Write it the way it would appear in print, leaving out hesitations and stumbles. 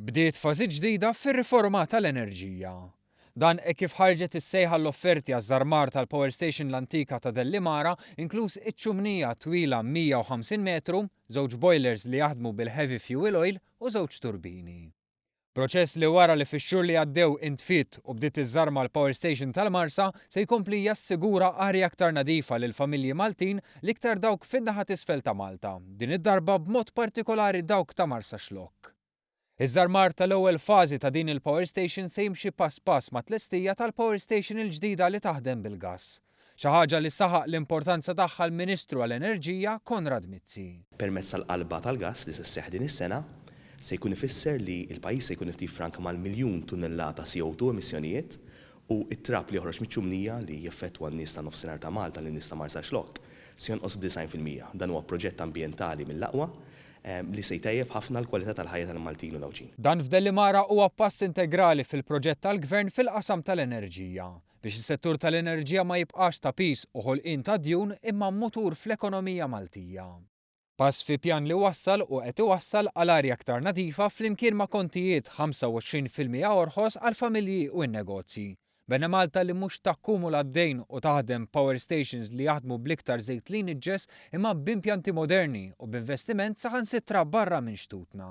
Bdiet fażi ġdida fir-riforma tal-enerġija. Dan kif ħarġet is-sejħa l-offerti għaż-żarmar tal-Power Station l-antika ta' Dellimara, inkluż iċ-ċumnija twila 150 metru, żewġ boilers li jaħdmu bil-heavy fuel oil u żewġ turbini. Proċess li wara li fix-xhur li għaddew intfiet u bdiet iż-żarma l-Power Station tal-Marsa se jkompli jassigura arja aktar nadifa lil familji Maltin l-iktar dawk fin-naħa t'isfel ta' Malta, din id-darba b'mod partikolari dawk ta' Marsa Xlokk. Iż-żarmar tal-ewwel fażi ta' din il-Power Station se jimxi pass pass ma' tlestija tal-Power Station il-ġdida li taħdem bil-gass. Xi ħaġa li saħaq l-importanza tagħha l-Ministru għall-Enerġija Konrad Mizzi. Permezz tal-qalba tal-gass li se sseħħ din is-sena se jkun ifisser li l-pajjiż se jkun ifranka mal-miljun tunnellata CO2 emissjonijiet u it-trab li joħroġ miċ-ċumnija li jeffettwa n-nies ta' nofsinhar ta' Malta li nies ta' Marsa Xlokk se jonqos b'90%. Dan huwa proġett ambjentali mill-aqwa li se jtejjeb ħafna l-kwalità tal-ħajja tal-Maltin u l-Awġin. Dan f'Dellimara huwa pass integrali fil-proġett tal-Gvern fil-qasam tal-enerġija biex is-settur tal-enerġija ma jibqax ta' pis u ħolqien ta' djun imma mutur fl-ekonomija Maltija. Pass fi pjan li wassal u qed iwassal għal arja aktar nadifa flimkien ma' kontijiet 25% orħos għal familji u n-negozji. Bena Malta li mhux takkumula d-dejn u taħdem power stations li jaħdmu bl-iktar żejt li niġġes imma b'impjanti moderni u b'investiment saħansitra barra minn xtutna.